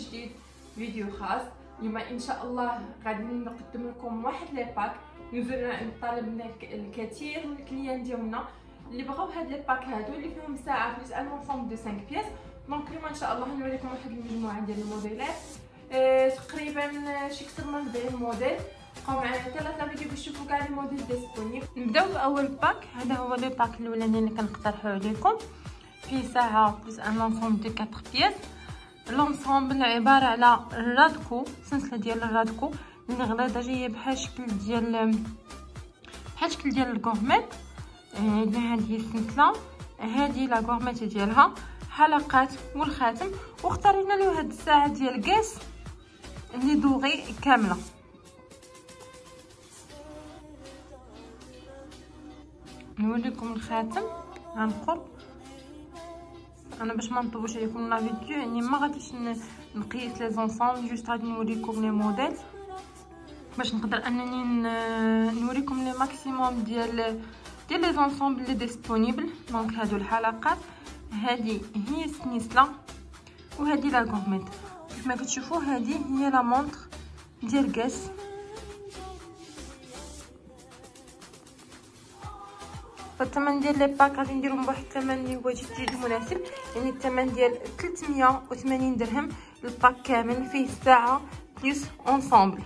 جديد فيديو خاص. اليوم ان شاء الله غادي نقدم لكم واحد لي باك طالب منا الكثير من الكليان ديالنا اللي بغاو هاد لي باك هادو اللي فيهم ساعه بلس ان انصومبل دو 5 بياس. دونك اليوم ان شاء الله غنوريكم واحد المجموعه ديال الموديلات، تقريبا شي اكثر من 40 موديل. بقاو معايا حتى لا فيديو باش تشوفوا كاع لي موديل ديسپونيبل. نبداو باول باك. هذا هو لو باك الاولاني اللي كنقترحو عليكم، فيه ساعه بلس ان انصومبل دو 4 بياس. لونسومبل عباره على الرادكو، سلسله ديال الرادكو اللي غليظه جايه بحال شكل ديال الكورميت. هذه السلسله، هذه لا كورميت ديالها، حلقات والخاتم. واختارينا له هاد الساعه ديال كاس اللي دوغي كامله. نوريكم الخاتم عن قرب. انا باش ما نطولش عليكم لا فيديو، يعني ما غاديش نقيس لي زونسومبل، جوست غادي نوريكم لي موديل باش نقدر انني نوريكم لي ماكسيموم ديال لي زونسومبل لي ديسپونيبل. دونك هادو الحلقات، هذه هي السنيسله، وهذه لا كورميت. كما كتشوفوا هذه هي لا مونطر ديال كاس. فالثمن ديال لي باك غادي نديرهم بواحد الثمن اللي هو جد مناسب، يعني الثمن ديال 380 درهم الباك كامل، فيه الساعه بلس اونسومبل.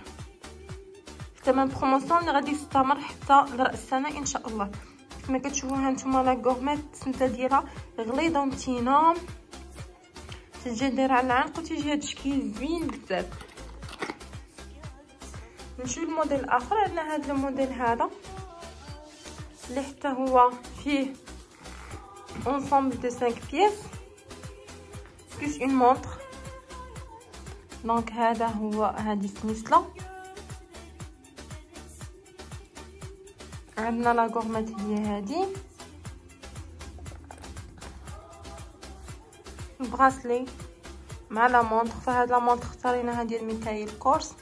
ثمن بروموسيون اللي غادي يستمر حتى لراس السنه ان شاء الله. كما كتشوفوا هانتوما لا كورميت السنسله ديالها غليظه ومتينه، تجي دايره على العنق وتيجي هاد الشكل زوين بزاف. نمشيو للموديل الاخر. عندنا هاد الموديل هذا اللي حتى هو فيه انصومبل دو 5 بياس بلس اون مونطر. دونك هذا هو هذه السنسله. عندنا لا كورميت هي هذه، البراسلي مع لا مونطر. فهاد لا مونطر اختاريناها ديال ميكايل كورس،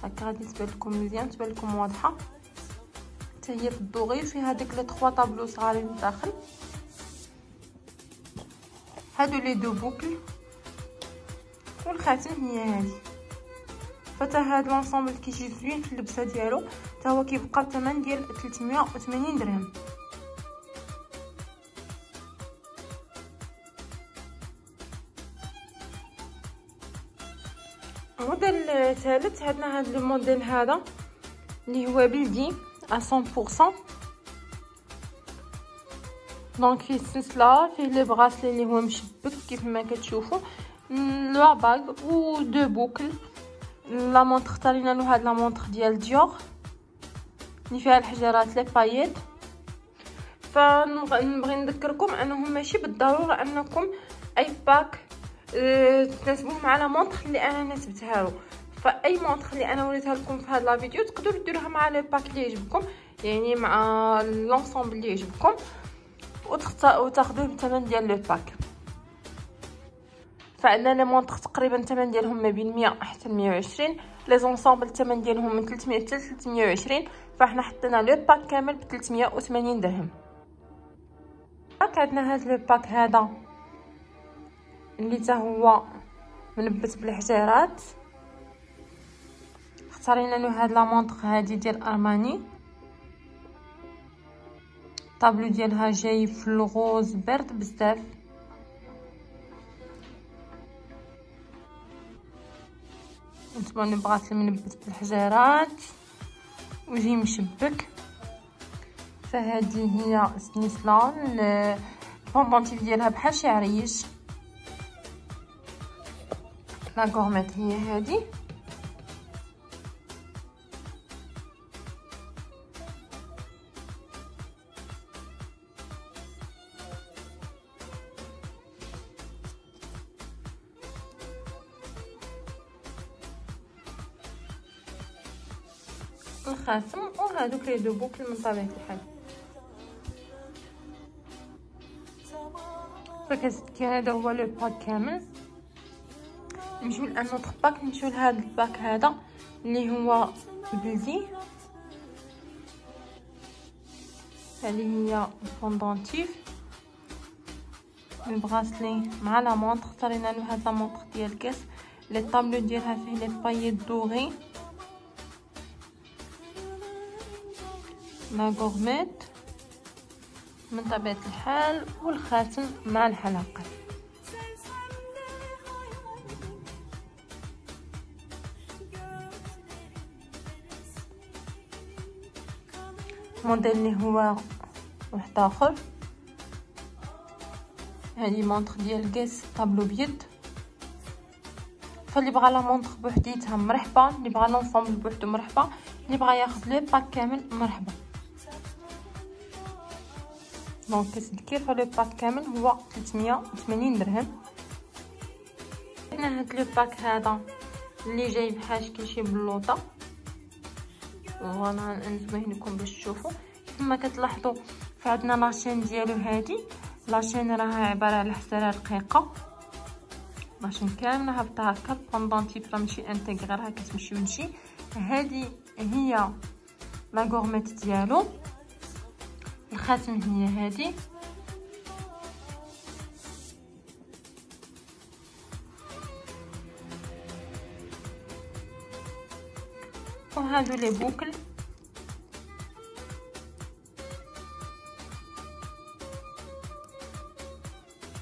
هكا غادي تبان لكم مزيان، تبان لكم واضحه. حتى هي في الدوغي، فيها ديك لي 3 طابلو صغارين لداخل. هادو لي دو بوكل، والخاتم هي هذه. فتا هاد لونسومبل كيجي زوين في اللبسه ديالو، حتى هو كيبقى بثمن ديال 380 درهم. الموديل الثالث عندنا هاد الموديل هذا اللي هو بلدي 100%. دونك فيه السلسله، فيه لي براسلي اللي هو مشبك كيف ما كتشوفوا، لا باغ و دو بوكل. لا مونطر اختارينا له هاد لا مونطر ديال ديور اللي فيها الحجرات لي بايت. فنبغي نذكركم انه ماشي بالضروره انكم اي باك تناسبوه مع لا مونطر اللي انا نسبتها له. فاي مونطر اللي انا وريتها لكم في هاد لا فيديو تقدروا ديروها مع لي باك اللي يعجبكم، يعني مع لونسومبل اللي يعجبكم، وتاخذوه بالثمن ديال لو باك. فعندنا لي مونطر تقريبا الثمن ديالهم ما بين 100 حتى 120. لي زونسومبل الثمن ديالهم من 300 حتى 320. فاحنا حطينا لو باك كامل ب 380 درهم. عندنا هذا لو باك هذا اللي حتى هو منبت بالحجارات. اختارينا له هاد لا مونطر هذه ديال ارماني، الطابلو ديالها جاي في الغوز برد بزاف. نتبع البغاس المنبت بالحجارات وجاي مشبك. فهذه هي السنسله، البوندونتيف ديالها بحال شي عريش. لا كورميت هي هذه. الخاتم وهذوك لي دو بوكل من طبيعه الحال. فكتكون هذا هو لو باك كامل. نمشيو لان نوتر باك، نمشيو لهذا الباك هذا اللي هو بلدي. هذه هي البوندونتيف، البغاسلي مع لا مونطر. اختارينا له هاد لا مونطر ديال كاس لي طابلو ديالها فيه لي باييت دوغي. لا غورميت من طبيعة الحال، والخاتم مع الحلقة. موديل اللي هو واحد اخر، هذه مونطخ ديال كاس طابلو بيد. فاللي بغى لا مونطخ بوحديتها مرحبا، اللي بغى لونسومبل بوحدو مرحبا، اللي بغى ياخذ لي باك كامل مرحبا. دونك كيف لو باك كامل هو 380 درهم. هنا هاد لو باك هذا اللي جاي بحال كيشي بلوطه، وانا نزوين لكم باش تشوفوا. كما كتلاحظوا فعندنا لاشين ديالو، هادي لاشين راها عباره على حساره رقيقه، لاشين كامله هابطه هكا. البوندونتيف راه ماشي انتيغري، راه كتمشي ونمشي. هادي هي لا غورميت ديالو، الخاتم هي هادي. وهادو لي بوكل،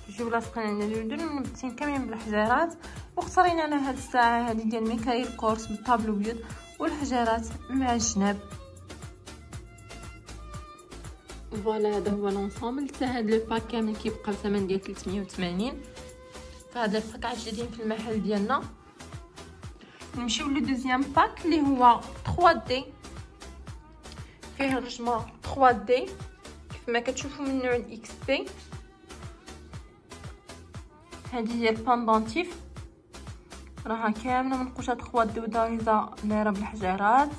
كيجيو لاصقين على اليدين منبتين كاملين بالحجارات. واختارينا انا هاد الساعه هادي ديال ميكايل كورس بالطابلو بيض والحجارات مع الجناب. فوالا هذا هو لونسومبل تاع هاد لو باك كامل، كيبقى بثمن ديال 380. فهاد الباك عاد جايين في المحل ديالنا. نمشيو لو دوزيام باك اللي هو 3 دي، فيه الرجمه 3 دي كيف ما كتشوفوا من نوع الاكس بي. هذه هي الباندونتيف، راها كامله منقوشه 3 دي ودايزه دايره بالحجارات.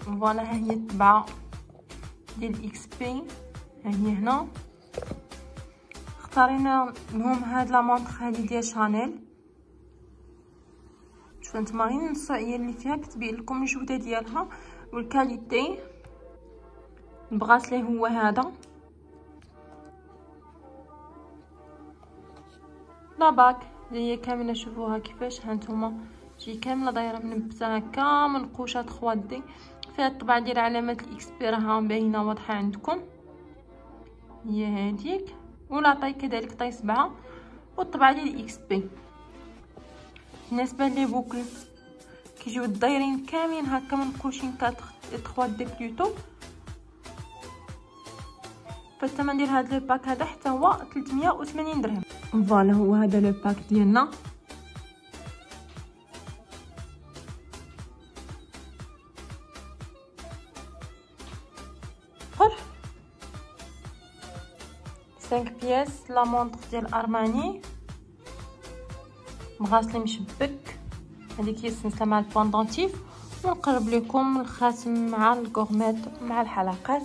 فوالا ها هي الطبعه ديال الاكس بي، ها هي هنا. اختارينا لهم هاد لا مونطخ هذه ديال شانيل. شوفوا نتوما غير النصوعيه اللي فيها كتبين لكم الجوده ديالها والكاليتي. البغاسلي هو هذا، لا باك اللي هي كامله. شوفوها كيفاش، ها نتوما تجي كامله دايره منبته هكا منقوشه 3 دي. فيها الطبعه ديال علامات الاكس بي راها باينه واضحه عندكم، هي هذيك. ولا طاي كذلك طاي 7، والطبعه ديال الاكس بي. بالنسبه لي بوكل كيجيو دايرين كاملين هكا منقوشين 3 دي بلوتو. فالثمن ديال هذا الباك هذا حتى هو 380 درهم. فوالا هو هذا لو باك ديالنا. خر 5 بياس لا مونطخ ديال ارماني مغاسلي مشبك. هذيك هي السلسله مع البوندونتيف. ونقرب لكم الخاتم مع الغورميت مع الحلقات.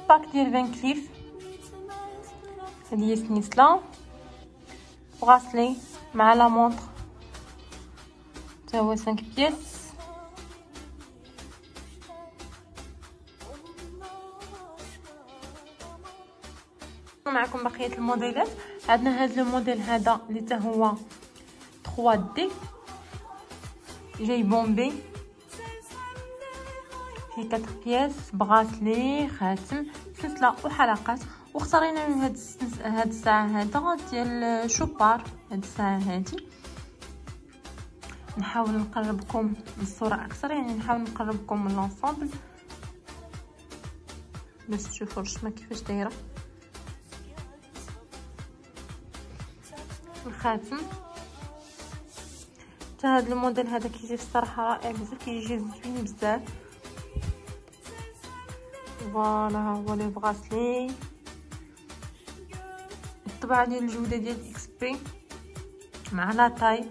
باك ديال فان كليف، هذه هي سنيسلا براسلي مع لا مونطخ تا هو 5 بياس. معكم بقيه الموديلات. عندنا هذا الموديل هذا اللي تا هو 3 دي جاي بومبي، فيه 4 بياس، بغاسلي، خاتم، سلسله وحلقات. واختارينا من هاد الساعه هذا ديال شوبار. هاد الساعه هادي نحاول نقربكم الصوره اكثر، يعني نحاول نقربكم من لونسومبل باش تشوفوا الرسمه كيفاش دايره. الخاتم حتى هذا الموديل هذا كيجي الصراحه رائع بزاف، كيجي زوين بزاف. فوالا هو لي بغاسلي، الطبعه ديال الجوده ديال اكس بي مع لا طاي.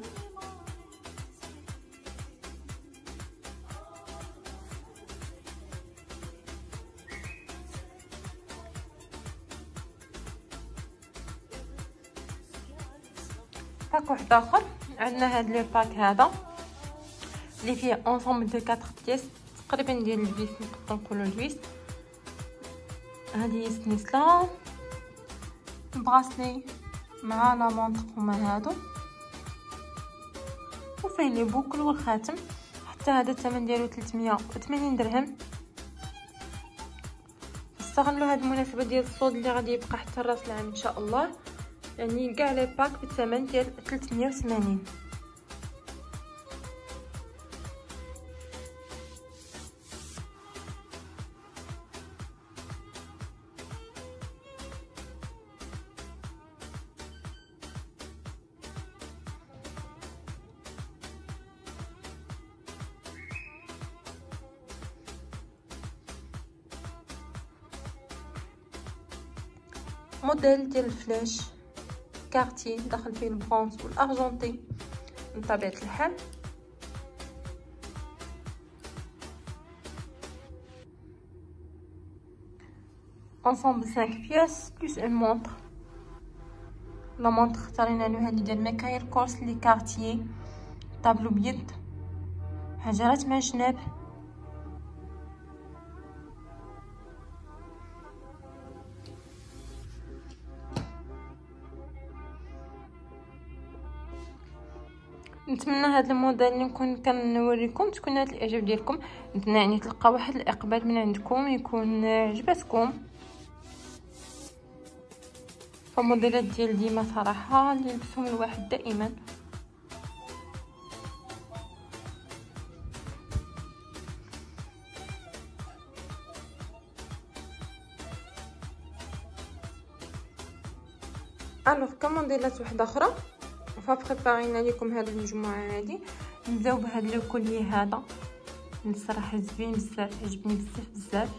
باك واحد اخر عندنا هاد لي باك هذا اللي فيه اونسومبل دو 4 بياس تقريبا ديال الفيس، نقدروا نقولوا الفيس. هذه هي سنيسله براسلي مع لا مونطر هما هادو، وفيه لي بوكل والخاتم. حتى هذا الثمن ديالو 380 درهم. استغلوا هذه المناسبه ديال الصوت اللي غادي يبقى حتى راس العام ان شاء الله، يعني كاع لي باك بالثمن ديال 380. موديل ديال الفلاش كارتي داخل فيه البرونز والارجنتي من طبيعه الحال. ensemble 5 pièces plus une montre. لا مونطر اختارينا له هذه ديال ميكايل كورس لي كارتيي، طابلو بيد، حجرات مع جناب. نتمنى هذا الموديل اللي نكون كنوريكم تكون هذا الاعجاب ديالكم، نتمنى يعني تلقى واحد الاقبال من عندكم، يكون عجبتكم. فموديلات ديال ديما صراحه اللي لبسهم الواحد دائما. الوغ كموديلات واحده اخرى فبريبارينا لكم هذه المجموعه هذه. نبداو بهذا لو كولي هذا، الصراحه زوين بزاف، عجبني بزاف بزاف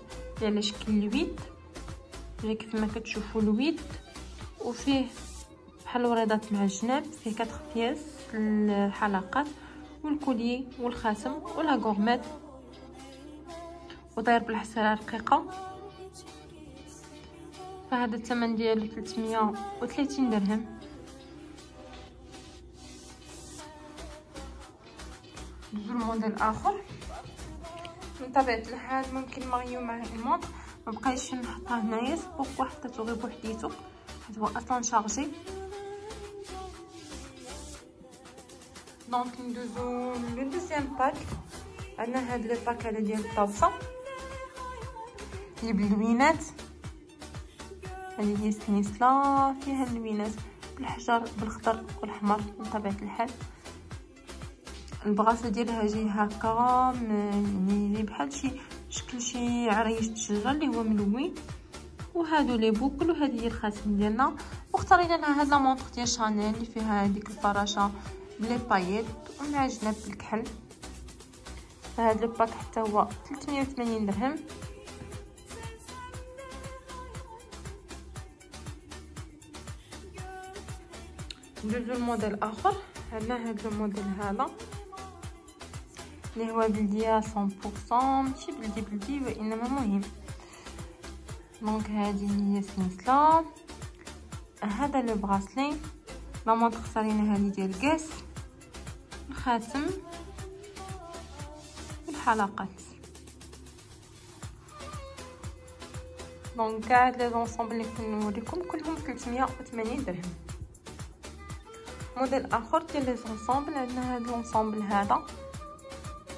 على شكل الويد، جاي كيف ما كتشوفوا الويد، وفيه بحال وريضات مع الجناب، فيه 4 بياس الحلقات والكولي والخاتم ولا غورميت، وداير بالحصيره رقيقه. فهذا الثمن ديالو 330 درهم. ندوزو لموديل اخر من طبيعه الحال ممكن ماريو مع المونطر، مبقايش نحطها هنايا بوكو حتى غير بوحديتو حيت هو اصلا شارجي. دونك ندوزو لو دوزيام باك. عندنا هاد لي باك هذا ديال الطاوسه اللي باللوينات، هذه هي سنيسلا فيها اللوينات بالحجر بالخضر والاحمر من طبيعه الحال. البغاصه ديالها جاي هكا يعني بحال شكل شي عريش الشجره اللي هو ملون، وهادو لي بوكل، وهذه هي الخاتم ديالنا. واختارينا لها هاد لا مونطر ديال شانيل اللي فيها هذيك الفراشه بلي بايط ومع جناب بالكحل. فهاد لو باك حتى هو 380 درهم. ندوزو الموديل اخر. عندنا هاد الموديل هذا اللي هو بلديه 100%، ماشي بلدي وانما مهم. دونك هذه هي سنيسلا. هذا لو براسلي لا مونطر اختارينا هذه ديال كاس، الخاتم والحلقات. دونك كاع لي زونسومبل اللي كنوريكم كلهم 380 درهم. موديل اخر ديال لي زونسومبل، عندنا هذا لونسومبل هذا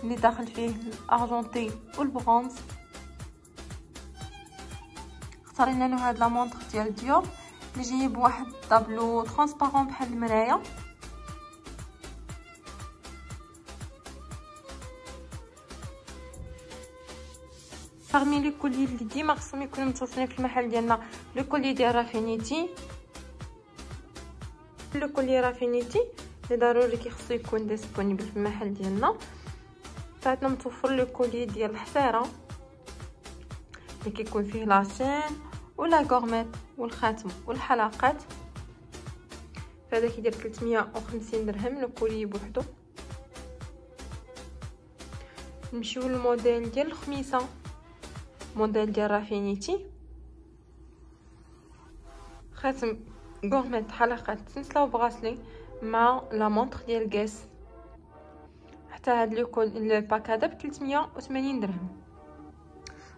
اللي داخل فيه الارجنتي والبرونز. اختارينا له هاد لا مونطر ديال ديور اللي جايه بواحد طابلو ترونسبارون بحال المرايه. parmi لي كولي اللي ديما خصهم يكونوا متوفرين في المحل ديالنا، لو كولي ديال رافينيتي. لو كولي رافينيتي اللي ضروري كيخصو يكون ديسپونيبل في المحل ديالنا. فعندنا متوفر لو كولي ديال الحصيره اللي كيكون فيه لاشين ولا غورميت والخاتم والحلقات. فهذا كيدير 350 درهم لو كولي بوحدو. نمشيو للموديل ديال الخميسه، موديل ديال رافينيتي، خاتم غورميت حلقات سلسله وبغاسلي مع لا مونطر ديال كاس. حتى هاد الباك هذا ب 380 درهم.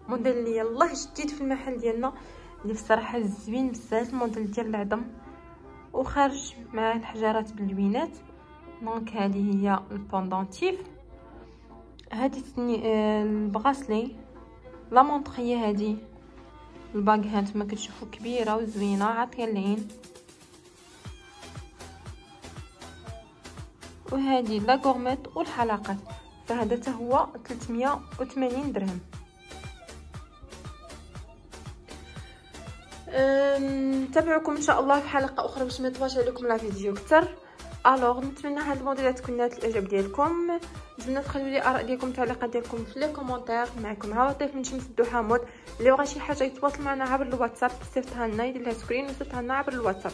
موديل اللي يلاه جديد في المحل ديالنا، اللي بصراحه زوين بزاف. الموديل ديال العظم وخارج مع الحجارات باللوينات. دونك هذه هي البوندونتيف. هذه البغاسلي لا مونطري، هذه الباغ هانتوما كتشوفوا كبيره وزوينه عاطيه العين. وهذه لا غورميت والحلقات، فهذا حتى هو 380 درهم. نتابعكم ان شاء الله في حلقه اخرى باش ما يطولش عليكم لا فيديو اكثر. الوغ نتمنى هاد الموديلات تكون نالت الاعجاب ديالكم. نتمنى تخليو لي اراء ديالكم التعليقات ديالكم في لي كومونتير. معكم عواطف من شمس الدو حمود. اللي بغى شي حاجه يتواصل معنا عبر الواتساب، صيفطها لنا، يدير لها سكرين وصيفطها لنا عبر الواتساب.